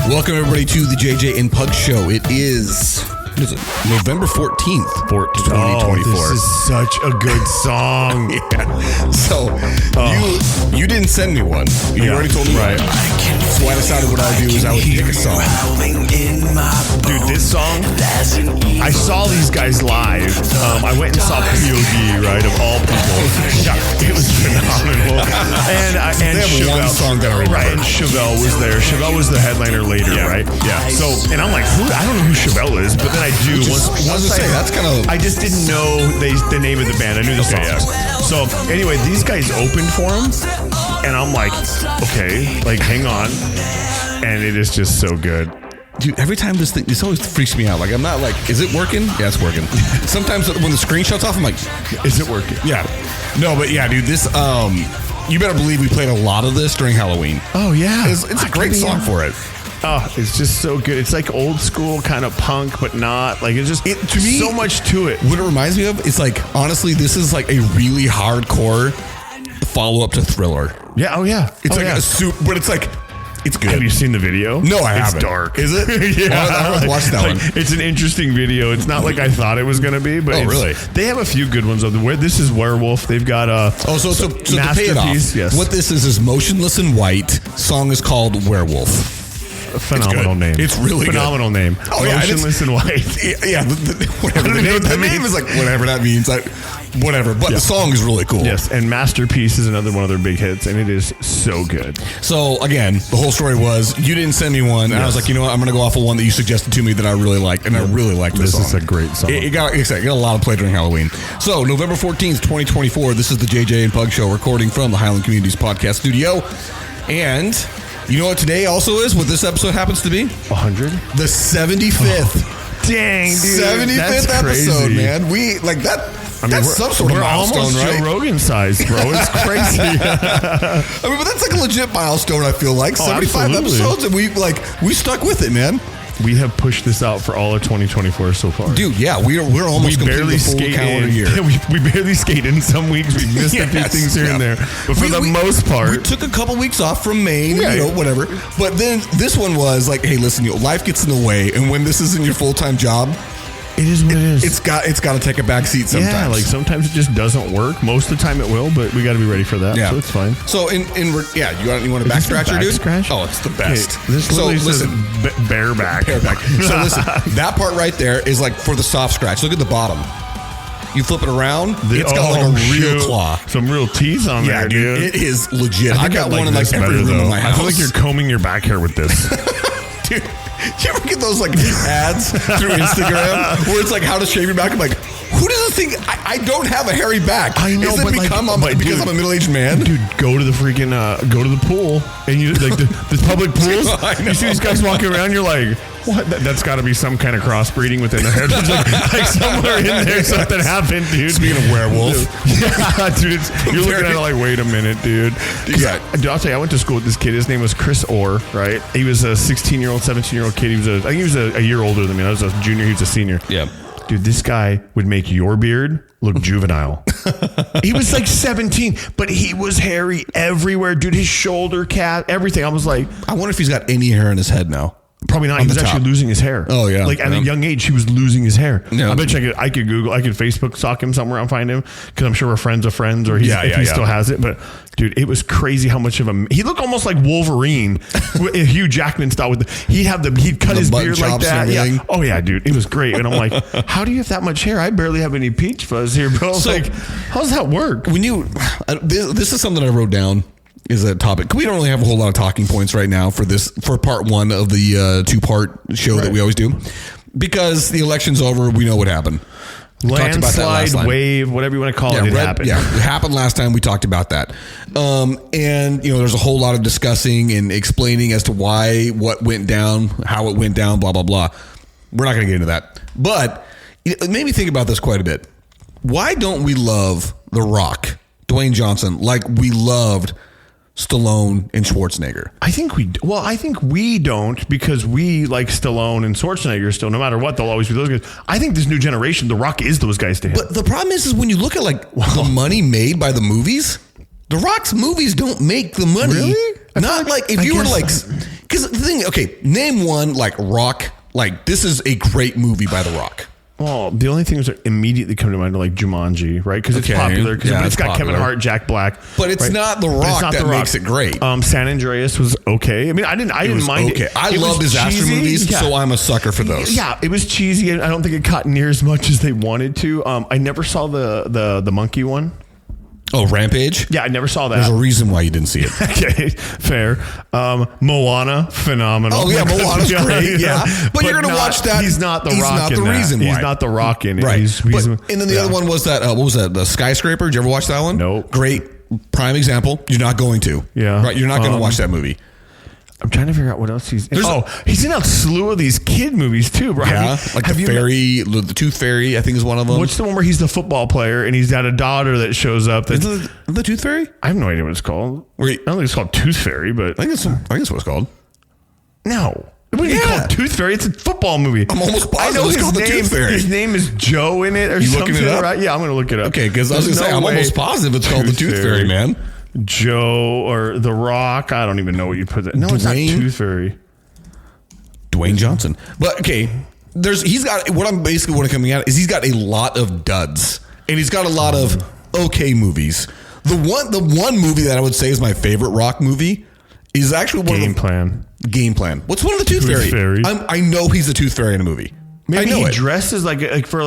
Welcome everybody to the JJ and Pug Show. It is, what is it? November 14th, 2024. This is such a good song. Yeah. So you didn't send me one. You already told me. Right. So I decided what I would do is I would pick a song. Dude, this song, I saw these guys live. I went and saw POD, right, of all people. Yeah, it was phenomenal. And they have Chevelle, one song that I remember. right, and Chevelle was there. Chevelle was the headliner later, right? Yeah. So, and I'm like, I don't know who Chevelle is, but then I do. That's kind of. I just didn't know the name of the band. I knew the song. So anyway, these guys opened for him, and I'm like, okay, like hang on, and it is just so good. Dude, every time this always freaks me out. Like, I'm not like, is it working? Yeah, it's working. Sometimes when the screen shuts off, I'm like, is it working? Yeah. No, but yeah, dude, this, you better believe we played a lot of this during Halloween. Oh, yeah. It's a great song for it. Oh, it's just so good. It's like old school kind of punk, but not. Like, it's just, to me, so much to it. What it reminds me of, it's like, honestly, this is like a really hardcore follow-up to Thriller. Yeah, oh, yeah. It's a soup, but it's like, it's good. Have you seen the video? No, I haven't. It's dark. Is it? Yeah. Well, I watched that one. It's an interesting video. It's not like I thought it was going to be, but really? They have a few good ones. This is Werewolf. They've got so to pay it off, yes. What this is Motionless in White. Song is called Werewolf. Phenomenal name. It's really phenomenal good. Name. Oh, yeah, Motionless in White. Yeah, whatever. The name is like whatever that means. Whatever. But the song is really cool. Yes, and Masterpiece is another one of their big hits, and it is so good. So again, the whole story was you didn't send me one, and I was like, you know what, I'm going to go off of one that you suggested to me that I really liked, and I really liked this song. This is a great song. It got a lot of play during Halloween. So November 14th, 2024, this is the JJ and Pug Show, recording from the Highland Communities Podcast Studio, and you know what today also is? What this episode happens to be? 100? The 75th. Oh, dang, dude. 75th episode, man. We like that. That's some sort of milestone, right? Joe Rogan size, bro. It's crazy. I mean, but that's like a legit milestone. I feel like 75 episodes, and we stuck with it, man. We have pushed this out for all of 2024 so far. Dude, yeah, we're almost completing the full calendar year. We barely skate in some weeks. We missed a few things here and there. But for the most part. We took a couple weeks off from Maine, whatever. But then this one was like, hey, listen, life gets in the way. And when this isn't your full-time job, it is what it is. It's got to take a back seat sometimes. Yeah, like sometimes it just doesn't work. Most of the time it will, but we got to be ready for that. Yeah. So it's fine. So you want a back scratcher, dude? Scratch? Oh, it's the best. Okay, this listen, bareback. So listen, that part right there is like for the soft scratch. Look at the bottom. You flip it around, it's got like a real claw. Some real teeth on there, dude. It is legit. I got one in like every room in my house. I feel like you're combing your back hair with this. Dude, do you ever get those like ads through Instagram where it's like how to shave your back? I'm like, who doesn't think I don't have a hairy back? I know, but because I'm a middle-aged man? Dude, go to the freaking go to the pool and you like the public pools. You see these guys walking around, you're like, what? That's got to be some kind of crossbreeding within their hair. like somewhere in there something happened, dude. Speaking of werewolf, dude, you're looking at it like, wait a minute, dude. Yeah, I'll tell you, I went to school with this kid. His name was Chris Orr, right? He was a 16-year-old, 17-year-old kid. I think he was a year older than me. I was a junior. He was a senior. Yeah. Dude, this guy would make your beard look juvenile. He was like 17, but he was hairy everywhere. Dude, his shoulder cap, everything. I was like, I wonder if he's got any hair in his head now. Probably not. He was actually losing his hair. Oh, yeah. Like at a young age, he was losing his hair. Yeah. I bet you I could Google, I could Facebook stalk him somewhere and find him because I'm sure we're friends of friends or he still has it. But dude, it was crazy how much of he looked almost like Wolverine, Hugh Jackman style. He'd cut his beard like that. Yeah. Oh yeah, dude, it was great. And I'm like, how do you have that much hair? I barely have any peach fuzz here, bro. So, like, how does that work? This is something I wrote down. Is that topic? We don't really have a whole lot of talking points right now for part one of the two-part show that we always do, because the election's over. We know what happened. Landslide, wave, whatever you want to call it, happened. Yeah, it happened last time. We talked about that, and there's a whole lot of discussing and explaining as to what went down, how it went down, blah blah blah. We're not going to get into that, but it made me think about this quite a bit. Why don't we love The Rock, Dwayne Johnson, like we loved Stallone and Schwarzenegger? I think we don't, because we like Stallone and Schwarzenegger still. No matter what, they'll always be those guys. I think this new generation, The Rock is those guys to him. But the problem is when you look at the money made by the movies, The Rock's movies don't make the money. Really? Not like if you were to Because the thing, okay, name one like Rock. Like this is a great movie by The Rock. Well, the only things that immediately come to mind are like Jumanji, right? Because it's popular. Because it's got popular. Kevin Hart, Jack Black, but it's not The Rock that makes it great. San Andreas was okay. I mean, I didn't mind it. I love disaster movies, so I'm a sucker for those. Yeah, it was cheesy. I don't think it caught near as much as they wanted to. I never saw the monkey one. Oh, Rampage? Yeah, I never saw that. There's a reason why you didn't see it. Okay, fair. Moana, phenomenal. Oh, yeah, Moana's great. Yeah. But you're going to watch that. He's not the Rock in that. He's not the Rock in it. Right. And then the other one was that, what was that? The Skyscraper? Did you ever watch that one? Nope. Great. Prime example. You're not going to. Yeah. Right. You're not going to watch that movie. I'm trying to figure out what else he's in. He's in a slew of these kid movies too, bro. Yeah, like the Tooth Fairy, I think is one of them. What's the one where he's the football player and he's got a daughter that shows up? Isn't the Tooth Fairy? I have no idea what it's called. I don't think it's called Tooth Fairy, but I think it's what it's called. No. It wouldn't be called Tooth Fairy. It's a football movie. I'm almost positive it's called the Tooth Fairy. His name is Joe in it or something. You looking it up? Right? Yeah, I'm going to look it up. Okay, because I was going to say, I'm almost positive it's called the Tooth Fairy, man. Joe or The Rock. I don't even know what you put that. No, it's not Tooth Fairy. Dwayne Johnson. But okay, he's got what I'm coming at is he's got a lot of duds and he's got a lot of okay movies. The one movie that I would say is my favorite Rock movie is actually one Game Plan. Game Plan. What's one of the Tooth Fairy? I know he's the Tooth Fairy in a movie. Maybe he dresses like for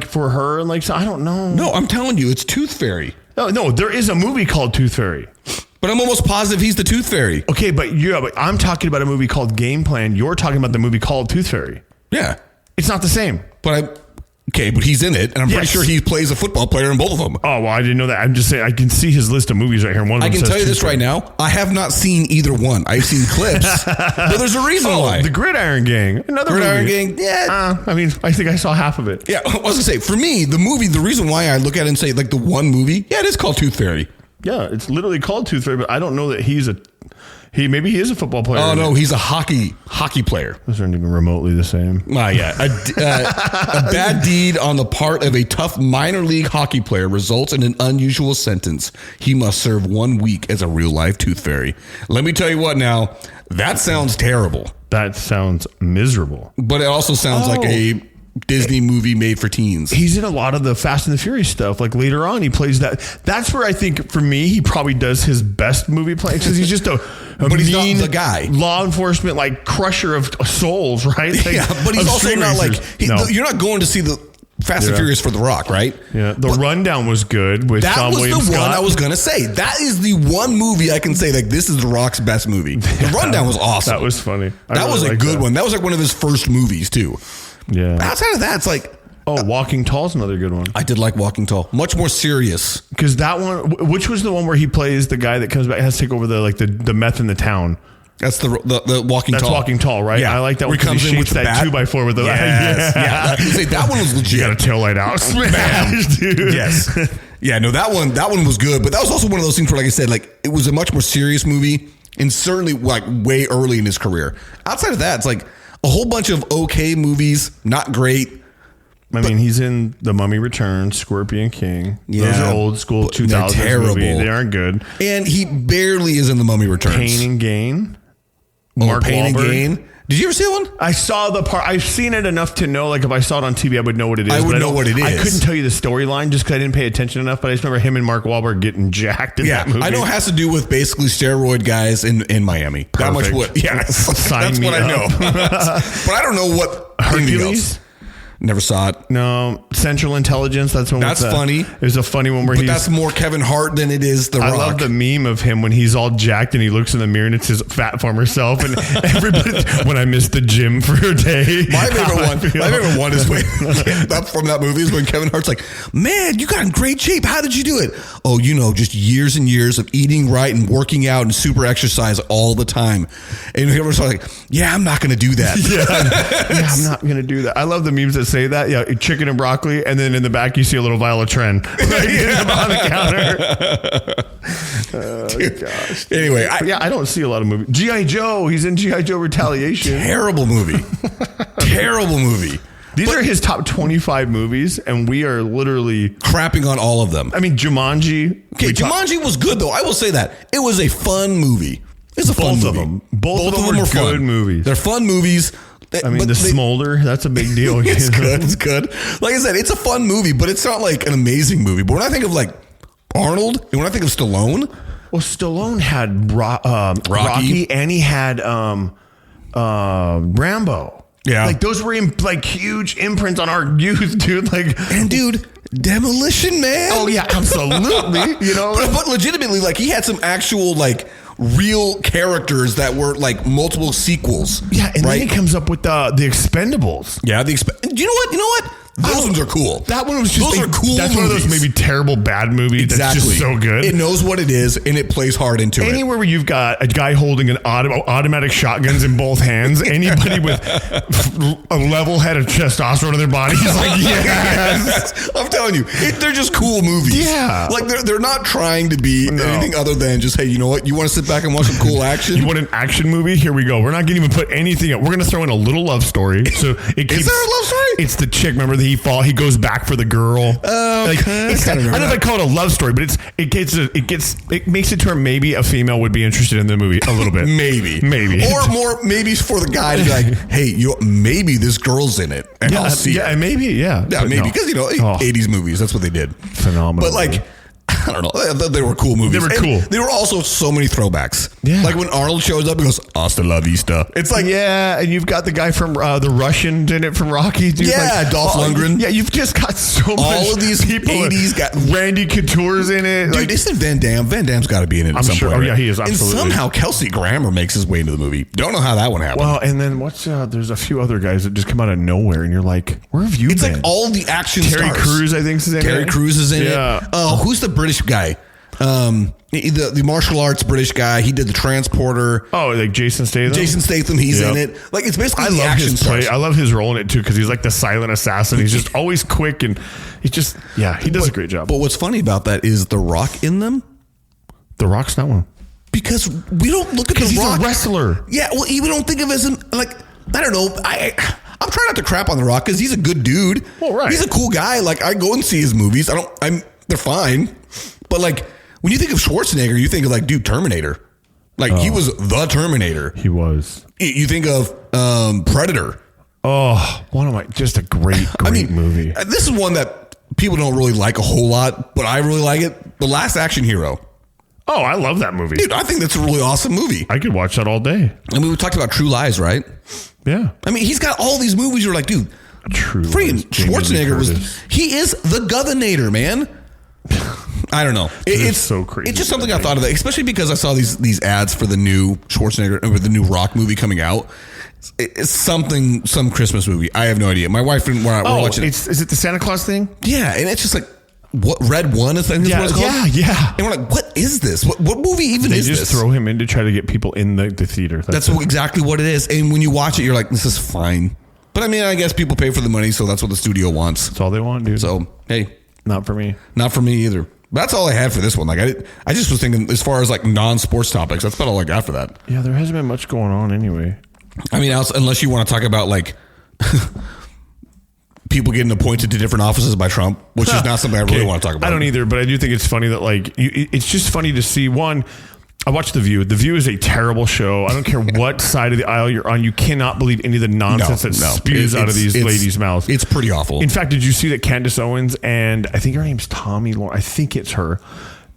for her and like so I don't know. No, I'm telling you, it's Tooth Fairy. No, there is a movie called Tooth Fairy. But I'm almost positive he's the Tooth Fairy. Okay, but I'm talking about a movie called Game Plan. You're talking about the movie called Tooth Fairy. Yeah. It's not the same. But he's in it, and I'm pretty sure he plays a football player in both of them. Oh, well, I didn't know that. I'm just saying, I can see his list of movies right here. One of them I can tell you this right now. I have not seen either one. I've seen clips, but there's a reason why. The Gridiron Gang. Another Gridiron movie. Gang, yeah. I mean, I think I saw half of it. Yeah, I was going to say, for me, the reason why I look at it and say, like, the one movie, it is called Tooth Fairy. Yeah, it's literally called Tooth Fairy, but I don't know that maybe he is a football player. Oh, no, he's a hockey player. Those aren't even remotely the same. Yeah. A bad deed on the part of a tough minor league hockey player results in an unusual sentence. He must serve 1 week as a real-life Tooth Fairy. Let me tell you what now, that sounds terrible. That sounds miserable. But it also sounds like a Disney movie made for teens. He's in a lot of the Fast and the Furious stuff. Like later on, he plays that. That's where I think for me, he probably does his best movie play because he's just a but he's not the guy. Law enforcement, like crusher of souls, right? Like, yeah, but he's also not like you're not going to see the Fast and Furious for The Rock, right? Yeah, the Rundown was good with Sean William Scott. That was the one I was going to say. That is the one movie I can say like this is The Rock's best movie. The Rundown was awesome. That was funny. That was a good one. That was like one of his first movies too. Yeah. Outside of that, it's like Walking Tall is another good one. I did like Walking Tall. Much more serious. Because that one, which was the one where he plays the guy that comes back, has to take over the meth in the town. That's the Walking Tall. That's Walking Tall, right? Yeah. I like that one. He comes in with that bat. 2x4 with the yeah. That one was legit. You got a tail light out. Smash, dude. Yes. Yeah, no, that one was good, but that was also one of those things where, like I said, like it was a much more serious movie and certainly like way early in his career. Outside of that, it's like a whole bunch of okay movies, not great. I mean, he's in The Mummy Returns, Scorpion King. Yeah, those are old school 2000s movies. They aren't good. And he barely is in The Mummy Returns. Pain and Gain. Mark Pain and Gain. Did you ever see that one? I saw the part. I've seen it enough to know, like, if I saw it on TV, I would know what it is. I would know what it is. I couldn't tell you the storyline just because I didn't pay attention enough, but I just remember him and Mark Wahlberg getting jacked in that movie. I know it has to do with basically steroid guys in Miami. Perfect. That much what? Yeah, that's what I know. But I don't know what Hercules. Never saw it. No, Central Intelligence. That's one. That's funny. There's a funny one where that's more Kevin Hart than it is The Rock. I love the meme of him when he's all jacked and he looks in the mirror and it's his fat former self. And everybody, when I missed the gym for a day. My favorite one is when from that movie is when Kevin Hart's like, "Man, you got in great shape. How did you do it?" "Oh, just years and years of eating right and working out and super exercise all the time." And everyone's like, "Yeah, I'm not going to do that." Yeah, I'm not going to do that. I love the memes that say that. Yeah, chicken and broccoli, and then in the back you see a little vial of Tren on the counter. Oh, gosh. Anyway, I don't see a lot of movies. G.I. Joe, he's in G.I. Joe Retaliation. Terrible movie. Terrible movie. These are his top 25 movies, and we are literally crapping on all of them. I mean, Jumanji. Okay, Jumanji was good though. I will say that it was a fun movie. It's a fun movie. Of them. Both of them are good fun. movies. They're fun movies. I mean, Smolder, that's a big deal. It's good. It's good. Like I said, it's a fun movie, but it's not like an amazing movie. But when I think of like Arnold, and when I think of Stallone, well, Stallone had Rocky, and he had Rambo. Yeah, like those were like huge imprints on our youth, dude. Like, and dude, Demolition Man. Oh yeah, absolutely. You know, but legitimately, like he had some actual like real characters that were like multiple sequels. Yeah, and then he comes up with the Expendables. Yeah, do you know what? You know what? Those ones are cool. That one was just those are cool. That's one of those maybe terrible bad movies. Exactly. That's just so good. It knows what it is and it plays hard into it. Anywhere where you've got a guy holding an automatic shotguns in both hands, anybody with a level head of testosterone in their body is like, yes. I'm telling you, they're just cool movies. Yeah, like they're not trying to be anything other than just, hey, you know what? You want to sit back and watch some cool action? You want an action movie? Here we go. We're not going to even put anything up. We're going to throw in a little love story. So it keeps, is there a love story? It's the chick. Remember that he goes back for the girl. Oh, like, I don't know if I call it a love story, but it makes it to where maybe a female would be interested in the movie a little bit. maybe, or more. Maybe for the guy to be like, hey, maybe this girl's in it, and I'll see. Yeah, maybe. Yeah, maybe because 80s movies. That's what they did. Phenomenal. But like, I don't know. They were cool movies. They were cool. They were also so many throwbacks. Yeah. Like when Arnold shows up, he goes, "Hasta la vista." It's like, yeah, and you've got the guy from the Russians in it from Rocky. Dude. Yeah, like, Dolph Lundgren. Yeah, you've just got so much. All of these people. 80s got Randy Couture's in it. Dude, like, they said Van Damme. Van Damme's got to be in it. I'm some sure. point, Oh yeah, he is absolutely. And somehow Kelsey Grammer makes his way into the movie. Don't know how that one happened. Well, and then there's a few other guys that just come out of nowhere, and you're like, where have you been? It's like all the action Terry stars. Crews, I think, is in it. Terry Crews is in it. Oh, who's the British guy? The martial arts British guy. He did The Transporter. Oh, like Jason Statham. He's in it. Like it's basically the action stars. I love his role in it too because he's like the silent assassin. He's just always quick and he does a great job. But what's funny about that is The Rock in them. The Rock's not one because we don't look at The Rock. He's a wrestler. Yeah, well, we don't think of him like I don't know. I'm trying not to crap on The Rock because he's a good dude. Well, right. He's a cool guy. Like I go and see his movies. They're fine, but like. When you think of Schwarzenegger, you think of like, dude, Terminator. Like he was the Terminator. He was. You think of Predator. Oh, just a great movie. This is one that people don't really like a whole lot, but I really like it. The Last Action Hero. Oh, I love that movie. Dude, I think that's a really awesome movie. I could watch that all day. I mean, we talked about True Lies, right? Yeah. I mean, he's got all these movies. You're like, dude, freaking Schwarzenegger he is the Governator, man. I don't know. It's so crazy. It's just something I thought of, especially because I saw these ads for the new Schwarzenegger or the new Rock movie coming out. It's some Christmas movie. I have no idea. My wife and we're watching. Is it the Santa Claus thing? Yeah, and it's just like what Red One is that? Yeah, what it's called? yeah. And we're like, what is this? What movie even is this? They just throw him in to try to get people in the theater. That's exactly what it is. And when you watch it, you're like, this is fine. But I mean, I guess people pay for the money, so that's what the studio wants. That's all they want, dude. So hey, not for me. Not for me either. That's all I had for this one. Like I just was thinking as far as like non-sports topics. That's about all I got for that. Yeah, there hasn't been much going on anyway. I mean, unless you want to talk about like people getting appointed to different offices by Trump, which is not something I really want to talk about. I don't either, but I do think it's funny that like it's just funny to see one. I watched The View. The View is a terrible show. I don't care what side of the aisle you're on. You cannot believe any of the nonsense that spews out of these ladies' mouths. It's pretty awful. In fact, did you see that Candace Owens and I think her name's Tommy Lauren. I think it's her.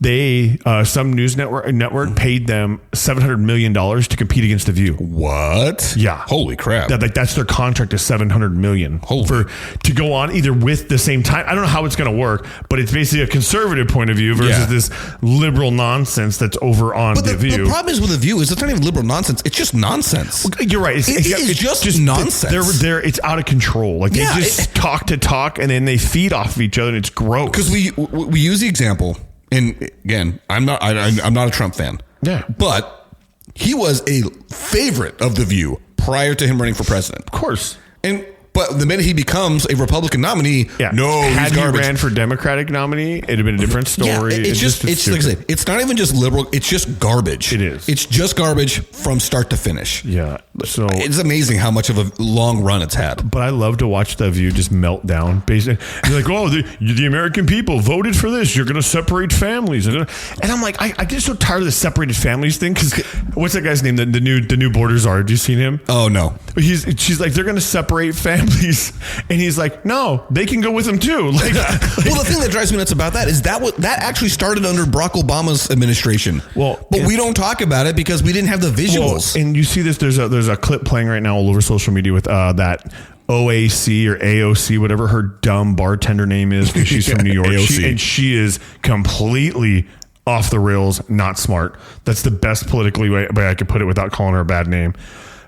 They some news network paid them $700 million to compete against The View. What? Yeah. Holy crap. That's their contract is $700 million to go on either with the same time. I don't know how it's going to work, but it's basically a conservative point of view versus this liberal nonsense that's over on The View. The problem is with The View is it's not even liberal nonsense. It's just nonsense. You're right. It's just nonsense. It's out of control. Like they just talk and then they feed off of each other and it's gross. Because we use the example. And again, I'm not a Trump fan. Yeah. But he was a favorite of The View prior to him running for president. Of course. And But the minute he becomes a Republican nominee, Yeah. no, Had he's garbage. he ran for Democratic nominee, it'd have been a different story. Yeah, it's like I said, it's not even just liberal. It's just garbage. It is. It's just garbage from start to finish. Yeah. So It's amazing how much of a long run it's had. but I love to watch The View just melt down. Basically, you're like, oh, the American people voted for this. You're going to separate families, and I'm like, I get so tired of the separated families thing. Because what's that guy's name? The new Border Czar. Have you seen him? Oh no. She's like, they're going to separate families, and he's like, no, they can go with them too. Like, Well, the thing that drives me nuts about that is that actually started under Barack Obama's administration. Well, but we don't talk about it because we didn't have the visuals. and you see this. There's a clip playing right now all over social media with that OAC or AOC, whatever her dumb bartender name is, because she's from New York. AOC. She is completely off the rails, not smart. That's the best politically way I could put it without calling her a bad name.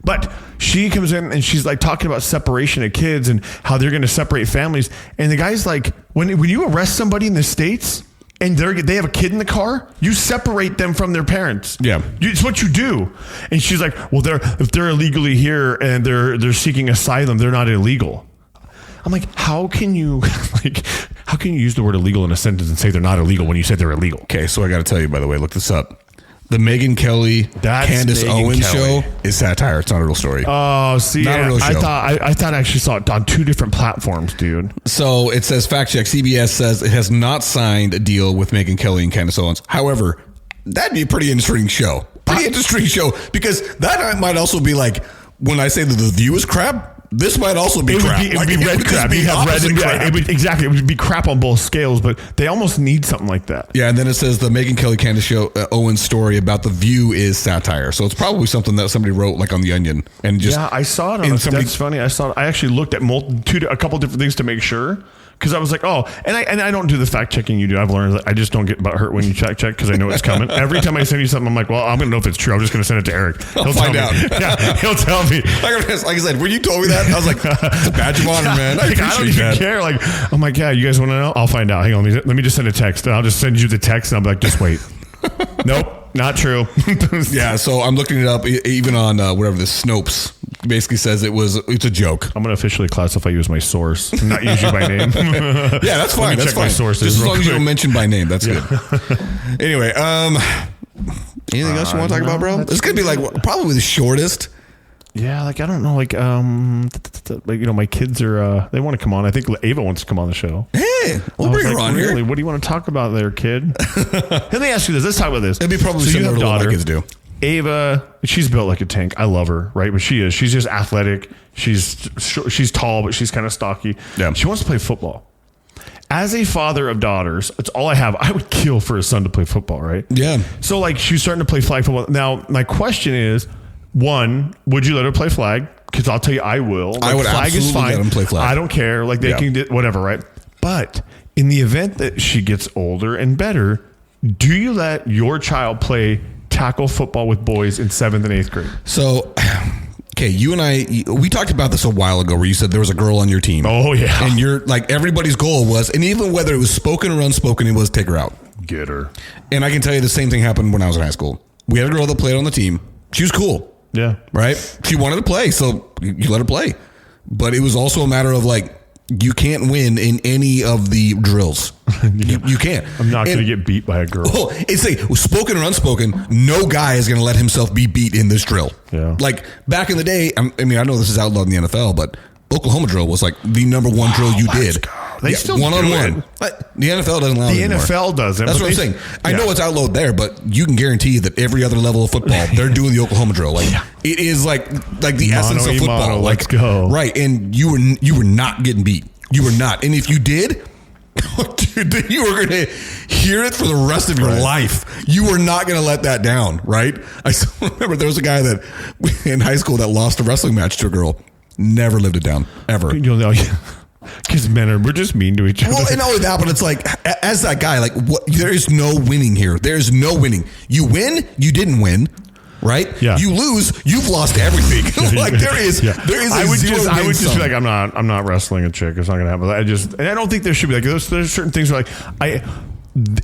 But she comes in and she's like talking about separation of kids and how they're going to separate families. And the guy's like, when you arrest somebody in the States and they have a kid in the car, you separate them from their parents. Yeah. It's what you do. And she's like, well, if they're illegally here and they're seeking asylum, they're not illegal. I'm like, how can you use the word illegal in a sentence and say they're not illegal when you said they're illegal? Okay, so I got to tell you, by the way, look this up. The Megyn Kelly, Candace Owens show is satire. It's not a real story. Oh, see, Not a real show. I thought I actually saw it on 2 different platforms, dude. So it says, fact check, CBS says it has not signed a deal with Megyn Kelly and Candace Owens. However, that'd be a pretty interesting show. Interesting show, because that might also be like, when I say that The View is crap, this might also be crap. It would be red crap. Be It would be crap on both scales, but they almost need something like that. Yeah, and then it says the Megyn Kelly Candace show Owens story about The View is satire. So it's probably something that somebody wrote like on The Onion and just I saw it. That's funny. I actually looked at a couple different things to make sure. Because I was like, oh, and I don't do the fact checking you do. I've learned that I just don't get hurt when you check because I know it's coming. Every time I send you something, I'm like, well, I'm going to know if it's true. I'm just going to send it to Eric. He'll find out. Yeah, he'll tell me. Like I said, when you told me that, I was like, it's a badge of honor, man. I don't even care. Like, oh my God, you guys want to know? I'll find out. Hang on, let me just send a text. And I'll just send you the text and I'll be like, just wait. Nope, not true. Yeah, so I'm looking it up even on whatever the Snopes basically says it's a joke. I'm going to officially classify you as my source, not use you by name. Yeah, that's fine. That's fine. Just as long as you don't mention by name, that's good. Anyway, anything else you want to talk about, bro? This could be like probably the shortest. Yeah, like I don't know, like my kids are they want to come on. I think Ava wants to come on the show. Hey, we'll bring her on here. What do you want to talk about there, kid? Let me ask you this. Let's talk about this. It'd be probably similar to what my kids do. Ava, she's built like a tank. I love her, right? But she is. She's just athletic. She's tall, but she's kind of stocky. Yeah. She wants to play football. As a father of daughters, it's all I have. I would kill for a son to play football, right? Yeah. So like she's starting to play flag football. Now, my question is, one, would you let her play flag? Because I'll tell you, I will. Like, I would flag absolutely is fine. let them play flag. I don't care. Like they can do whatever, right? But in the event that she gets older and better, do you let your child play tackle football with boys in 7th and 8th grade? So, okay, you and we talked about this a while ago where you said there was a girl on your team. Oh, yeah. And you're like, everybody's goal was, and even whether it was spoken or unspoken, it was take her out. Get her. And I can tell you the same thing happened when I was in high school. We had a girl that played on the team. She was cool. Yeah. Right? She wanted to play, so you let her play. But it was also a matter of like, you can't win in any of the drills. You can't. I'm not going to get beat by a girl. Well, it's like spoken or unspoken, no guy is going to let himself be beat in this drill. Yeah. Like back in the day, I mean, I know this is outlawed in the NFL, but Oklahoma drill was like the number one drill you did. They still one-on-one. The NFL doesn't allow it anymore. NFL doesn't. That's what I'm saying. I know it's outlawed there, but you can guarantee that every other level of football, they're doing the Oklahoma drill. Like it is like the essence of football. Mono, like, let's go. Right, and you were not getting beat. You were not, and if you did, dude, you were going to hear it for the rest of your life. You were not going to let that down, right? I still remember there was a guy that in high school that lost a wrestling match to a girl. Never lived it down, ever. You'll know, because we're just mean to each other. Well, and not only that, but it's like, as that guy, like, there is no winning here. There's no winning. You win, you didn't win. Right? Yeah. You lose, you've lost everything. Like there is. I would just be like, I'm not wrestling a chick. It's not gonna happen. And I don't think there should be like there's certain things where like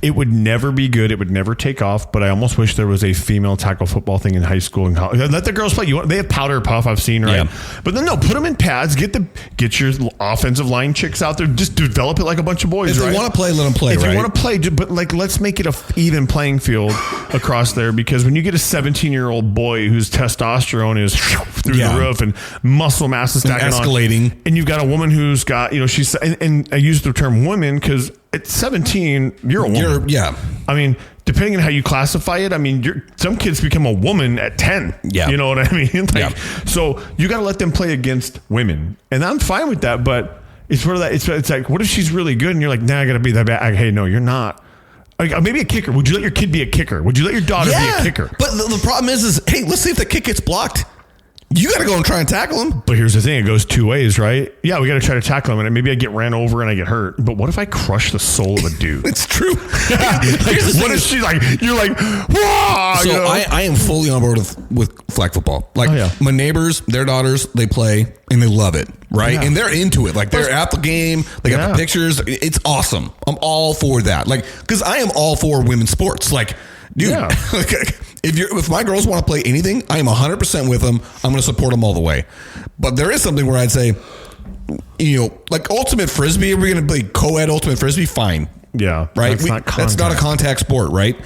it would never be good. It would never take off. But I almost wish there was a female tackle football thing in high school and college. Let the girls play. They have powder puff. I've seen, right? Yeah. But then no, put them in pads. Get your offensive line chicks out there. Just develop it like a bunch of boys. If they want to play, let them play. If you want to play, but like let's make it a even playing field across there. Because when you get a 17-year-old boy whose testosterone is through the roof and muscle mass is stacking escalating, and you've got a woman who's got she's and I use the term woman because at 17 you're a woman. I mean, depending on how you classify it, I mean, some kids become a woman at 10. Yeah. You know what I mean? So you got to let them play against women. And I'm fine with that, but it's sort of that. It's like, what if she's really good? And you're like, nah, I got to be that bad. Hey, no, you're not. Like, maybe a kicker. Would you let your kid be a kicker? Would you let your daughter be a kicker? But the problem is, hey, let's see if the kick gets blocked. You got to go and try and tackle him. But here's the thing. It goes two ways, right? Yeah, we got to try to tackle him. And maybe I get ran over and I get hurt. But what if I crush the soul of a dude? It's true. What if she's like, you're like, whoa. So I am fully on board with flag football. Like my neighbors, their daughters, they play and they love it, right? Yeah. And they're into it. Like they're at the game. They got the pictures. It's awesome. I'm all for that. Like, because I am all for women's sports. Like, dude, if my girls want to play anything, I am 100% with them. I'm going to support them all the way. But there is something where I'd say, like ultimate frisbee, we're going to play co-ed ultimate frisbee, fine. Yeah. Right? That's not a contact sport, right?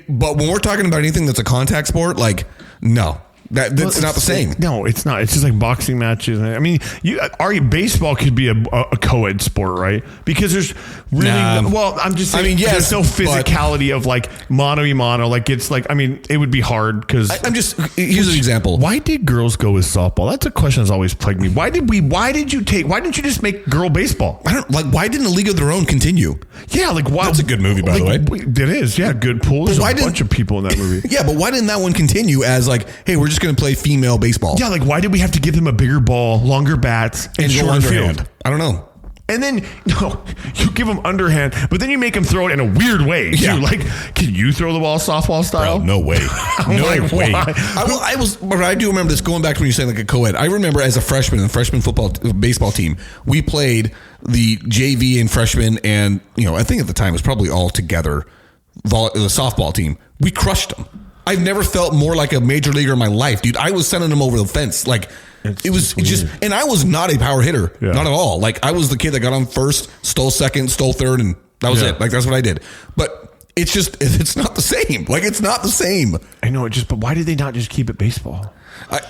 But when we're talking about anything that's a contact sport, like, no. That's not the same. No, it's not. It's just like boxing matches. I mean, baseball could be a co-ed sport, right? Because there's really I'm just saying. I mean, yes, there's no physicality of like mano-a-mano. Like it's like, I mean, it would be hard because here's an example. Why did girls go with softball? That's a question that's always plagued me. Why didn't you just make girl baseball? Why didn't A League of Their Own continue? Yeah, like why? That's a good movie, by the way. It is. Yeah, good pool. There's a bunch of people in that movie. Yeah, but why didn't that one continue as like, hey, we're just going to play female baseball? Yeah, like why did we have to give them a bigger ball, longer bats, and shorter field? I don't know. And then you give them underhand, but then you make them throw it in a weird way. Yeah. Like, can you throw the ball softball style? Bro, no way. No way. I do remember this going back to when you saying like a co-ed. I remember as a freshman in the freshman baseball team, we played the JV and freshman, and I think at the time it was probably all together. The softball team, we crushed them. I've never felt more like a major leaguer in my life, dude. I was sending them over the fence. Like, and I was not a power hitter, not at all. Like, I was the kid that got on first, stole second, stole third, and that was it. Like, that's what I did. But it's not the same. Like, it's not the same. I know but why did they not just keep it baseball?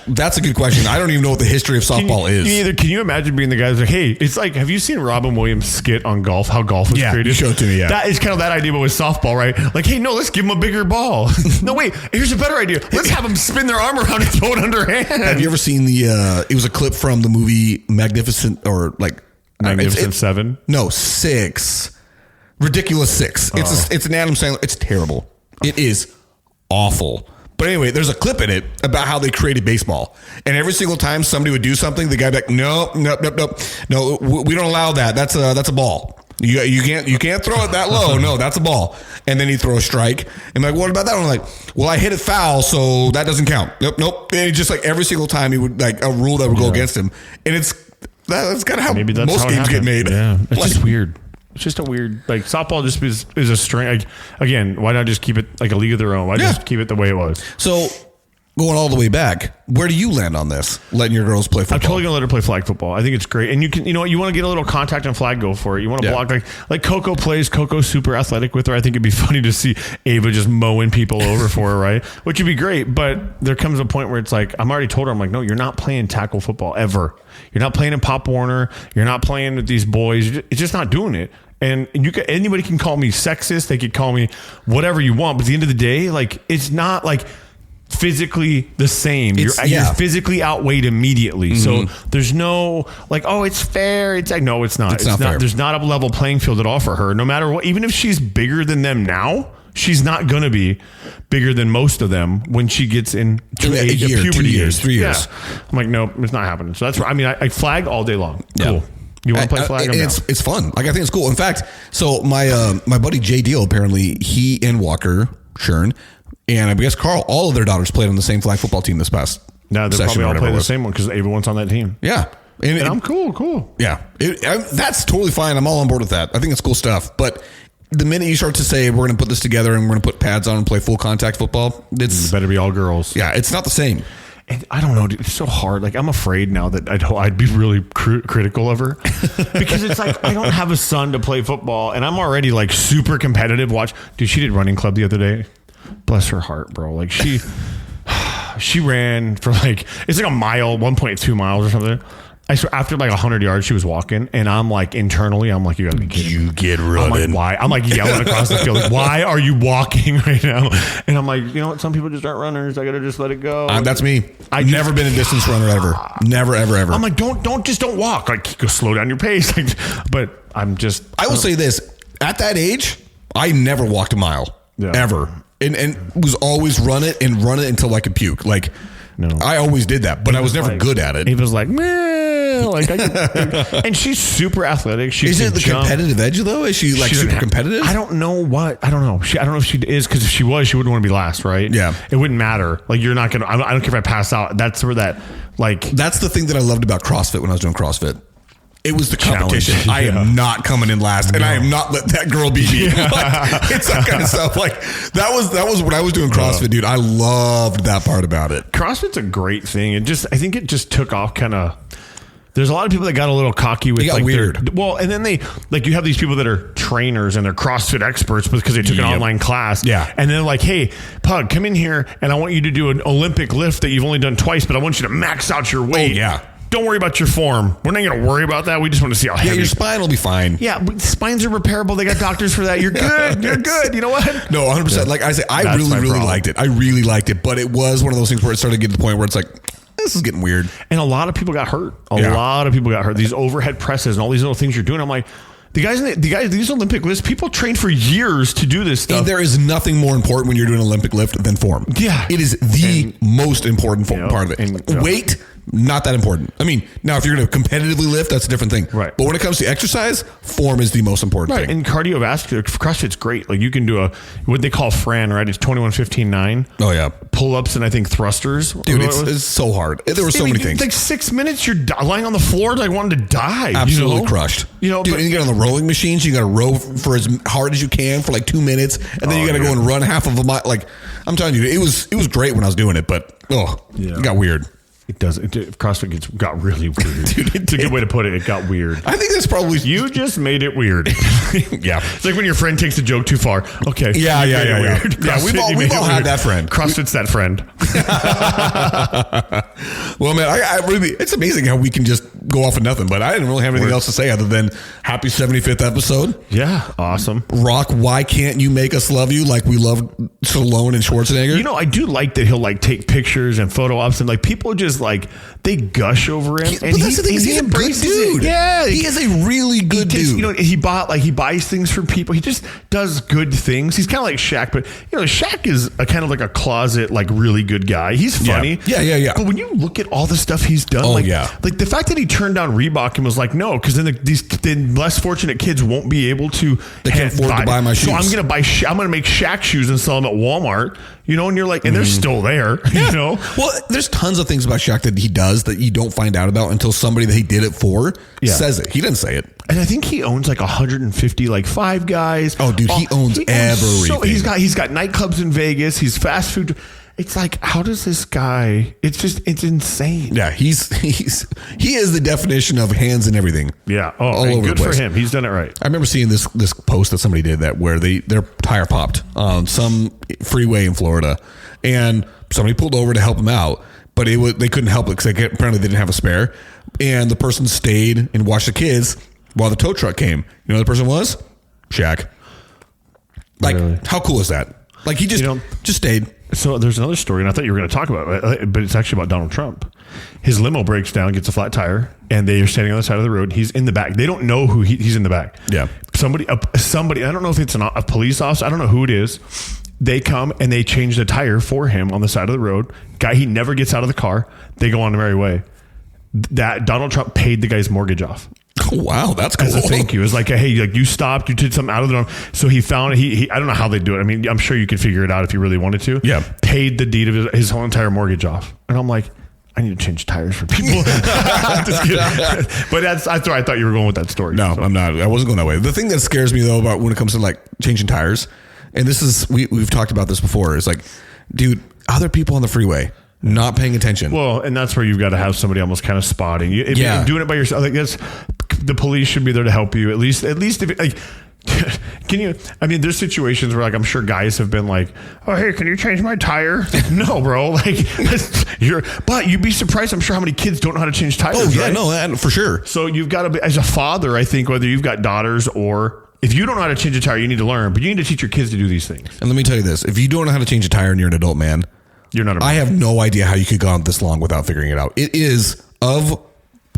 That's a good question. I don't even know what the history of softball is. Can you imagine being the guy who's like, hey, it's like, have you seen Robin Williams' skit on golf, how golf was created? You showed it to me, That is kind of that idea, but with softball, right? Like, hey, no, let's give them a bigger ball. No, wait, here's a better idea. Let's have them spin their arm around and throw it underhand. Have you ever seen it was a clip from the movie Magnificent Seven? No, 6. Ridiculous 6. It's an Adam Sandler. It's terrible. It is awful. But anyway, there's a clip in it about how they created baseball. And every single time somebody would do something, the guy would be like, no, we don't allow that. That's a ball. You can't throw it that low. No, that's a ball. And then he'd throw a strike. And I'm like, what about that one? I'm like, well, I hit it foul, so that doesn't count. Nope. And he just like every single time he would like a rule that would go against him. And that's kind of how most games get made. Yeah, it's just weird. It's just a weird, like, softball just is a string. Like, again, why not just keep it like A League of Their Own? Why just keep it the way it was? So, going all the way back, where do you land on this? Letting your girls play football? I'm totally going to let her play flag football. I think it's great. And you can, you want to get a little contact on flag, go for it. You want to block, like Coco plays. Coco's super athletic with her. I think it'd be funny to see Ava just mowing people over for her, right? Which would be great. But there comes a point where it's like, I'm already told her, I'm like, no, you're not playing tackle football ever. You're not playing in Pop Warner. You're not playing with these boys. It's just not doing it. And anybody can call me sexist. They could call me whatever you want. But at the end of the day, like, it's not like physically the same. You're physically outweighed immediately. Mm-hmm. So there's no like, oh, it's fair. It's like, no, it's not. It's not fair. There's not a level playing field at all for her. No matter what, even if she's bigger than them now, she's not going to be bigger than most of them when she gets in puberty years. 3 years. Yeah. I'm like, no, it's not happening. So that's right. I mean, I flag all day long. Cool. Yeah. You want to play flag? It's fun. Like, I think it's cool. In fact, so my buddy Jay Deal, apparently he and Walker Shern and I guess Carl, all of their daughters played on the same flag football team this past No, they probably all play the same one because everyone's on that team. Yeah. And I'm cool. Yeah. That's totally fine. I'm all on board with that. I think it's cool stuff. But the minute you start to say we're going to put this together and we're going to put pads on and play full contact football, it's better be all girls. Yeah, it's not the same. And I don't know, dude, it's so hard. Like, I'm afraid now that I'd be really critical of her because it's like I don't have a son to play football, and I'm already like super competitive. Dude, she did running club the other day. Bless her heart, bro. Like she ran for like it's like a mile, 1.2 miles or something. I swear, after like 100 yards, she was walking, and I'm like, internally, I'm like, you gotta be kidding me. You get running. I'm like, why? I'm like yelling across the field, like, why are you walking right now? And I'm like, you know what? Some people just aren't runners. I gotta just let it go. That's me. I've never been a distance runner ever. Never, ever, ever. I'm like, don't walk. Like, go slow down your pace. Like, but I'm just. I will say this: at that age, I never walked a mile ever, and was always run it until I could puke. Like, no, I always did that, but I was never good at it. He was like, man. Like, and she's super athletic. Is it the competitive edge though? Is she like super competitive? I don't know what. I don't know. I don't know if she is, because if she was, she wouldn't want to be last, right? Yeah. It wouldn't matter. Like, you're not gonna. I don't care if I pass out. That's where that like. That's the thing that I loved about CrossFit when I was doing CrossFit. It was the competition. Yeah. I am not coming in last, and I am not let that girl beat me. Like, it's that kind of stuff. Like that was when I was doing CrossFit, dude. I loved that part about it. CrossFit's a great thing. I think it just took off kind of. There's a lot of people that got a little cocky with, like, weird. And then they, like, you have these people that are trainers and they're CrossFit experts because they took an online class. Yeah. And they're like, hey, Pug, come in here and I want you to do an Olympic lift that you've only done twice, but I want you to max out your weight. Oh, yeah. Don't worry about your form. We're not going to worry about that. We just want to see how heavy. Yeah, your spine will be fine. Yeah, but spines are repairable. They got doctors for that. You're good. You're good. You know what? No, 100%. Yeah. Like I say, I really liked it. I really liked it, but it was one of those things where it started to get to the point where it's like, this is getting weird. And a lot of people got hurt. A lot of people got hurt. These overhead presses and all these little things you're doing. I'm like, the guys, these Olympic lifts, people train for years to do this stuff. And there is nothing more important when you're doing an Olympic lift than form. Yeah. It is the most important part of it. And weight, not that important. I mean, now if you're going to competitively lift, that's a different thing. Right. But when it comes to exercise, form is the most important thing. And cardiovascular, CrossFit's great. Like, you can do what they call Fran, right? It's 21-15-9. Oh, yeah. Pull-ups and I think thrusters. Dude, it's so hard. There were so many things. Like 6 minutes, you're lying on the floor like wanting to die. Absolutely crushed. Dude, and you get on the rowing machines, you got to row for as hard as you can for like 2 minutes, and then you got to go and run half of a mile. Like, I'm telling you, it was great when I was doing it, but it got weird. It does. CrossFit got really weird. Dude, it's a good way to put it. It got weird. I think that's probably... You just made it weird. Yeah. It's like when your friend takes a joke too far. Okay. Yeah. Weird. Yeah, we've all had that friend. CrossFit's that friend. Well, man, I really... It's amazing how we can just go off of nothing, but I didn't really have anything else to say other than happy 75th episode. Yeah. Awesome. Rock, why can't you make us love you like we love Stallone and Schwarzenegger? You know, I do like that he'll like take pictures and photo ops, and like people just like they gush over him. But that's the thing, he's a good dude. Yeah, he is a really good dude. You know, he buys things for people. He just does good things. He's kind of like Shaq, but you know, Shaq is a kind of like a closet, like really good guy. He's funny. Yeah. But when you look at all the stuff he's done, like the fact that he turned down Reebok and was like, no, because then the less fortunate kids won't be able to. They can't afford to buy my shoes. So I'm gonna make Shaq shoes and sell them at Walmart. You know, and you're like, and they're still there. Yeah. You know, well, there's tons of things about Shaq that he does that you don't find out about until somebody that he did it for says it. He didn't say it. And I think he owns like 150 like Five Guys. Oh, dude, he owns everything. So he's got nightclubs in Vegas. He's fast food. It's like, how does this guy? It's insane. Yeah, he is the definition of hands and everything. Yeah, all over good the place. for him. He's done it right. I remember seeing this post that somebody did that where their tire popped on some freeway in Florida, and somebody pulled over to help him out, but they couldn't help it because apparently they didn't have a spare, and the person stayed and watched the kids while the tow truck came. You know who the person was? Shaq. Like, really? How cool is that? Like, he just stayed. So there's another story, and I thought you were going to talk about it, but it's actually about Donald Trump. His limo breaks down, gets a flat tire, and they are standing on the side of the road. He's in the back. They don't know who he's in the back. Yeah. Somebody, I don't know if it's a police officer. I don't know who it is. They come and they change the tire for him on the side of the road. Guy, he never gets out of the car. They go on the merry way. That Donald Trump paid the guy's mortgage off. Oh, wow, that's cool. As a thank you. It's like, hey, like you stopped, you did something out of the norm. So he found he I don't know how they do it. I mean, I'm sure you could figure it out if you really wanted to. Yeah. Paid the deed of his whole entire mortgage off. And I'm like, I need to change tires for people. Just kidding. But that's where I thought you were going with that story. No, I'm not. I wasn't going that way. The thing that scares me though about when it comes to like changing tires, and this is we've talked about this before, is like, dude, other people on the freeway not paying attention. Well, and that's where you've got to have somebody almost kind of spotting. If you're doing it by yourself, like the police should be there to help you. At least if it, like. Can you? I mean, there's situations where, like, I'm sure guys have been like, "Oh, hey, can you change my tire?" No, bro. Like, but you'd be surprised. I'm sure how many kids don't know how to change tires. Oh yeah, right? no, for sure. So you've got to be, as a father, I think, whether you've got daughters or if you don't know how to change a tire, you need to learn. But you need to teach your kids to do these things. And let me tell you this: if you don't know how to change a tire and you're an adult man, you're not. I have no idea how you could go on this long without figuring it out. It is of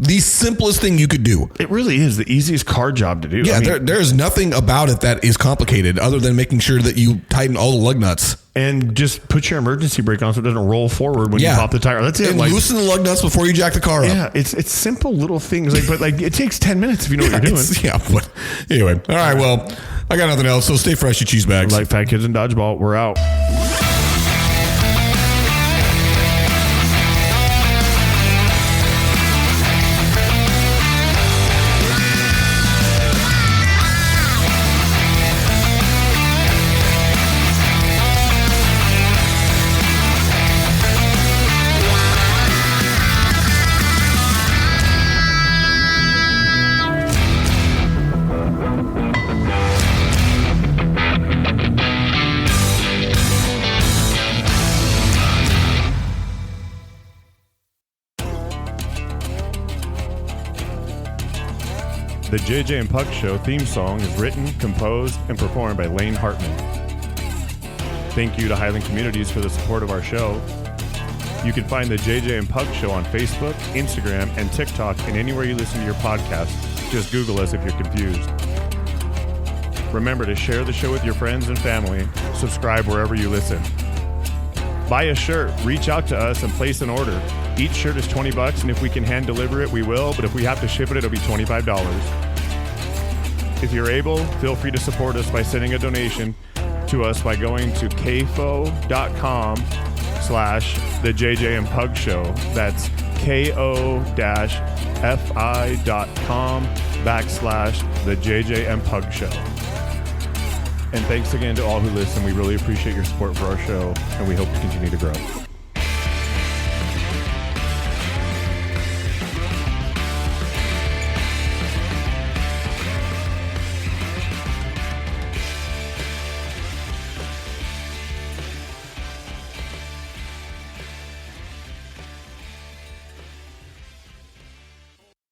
the simplest thing you could do. It really is the easiest car job to do. Yeah, I mean, there's nothing about it that is complicated other than making sure that you tighten all the lug nuts. And just put your emergency brake on so it doesn't roll forward when you pop the tire. That's it. And loosen the lug nuts before you jack the car up. Yeah, it's simple little things. But it takes 10 minutes if you know what you're doing. But anyway. All right, well, I got nothing else, so stay fresh, you cheese bags. Like fat kids in dodgeball, we're out. The JJ and Puck Show theme song is written, composed, and performed by Lane Hartman. Thank you to Highland Communities for the support of our show. You can find the JJ and Puck Show on Facebook, Instagram, and TikTok, and anywhere you listen to your podcast. Just Google us if you're confused. Remember to share the show with your friends and family. Subscribe wherever you listen. Buy a shirt, reach out to us, and place an order. Each shirt is $20, and if we can hand deliver it, we will, but if we have to ship it, it'll be $25. If you're able, feel free to support us by sending a donation to us by going to kfo.com/the JJ and Pug Show. That's ko-fi.com/the JJ and Pug Show. And thanks again to all who listen. We really appreciate your support for our show, and we hope to continue to grow.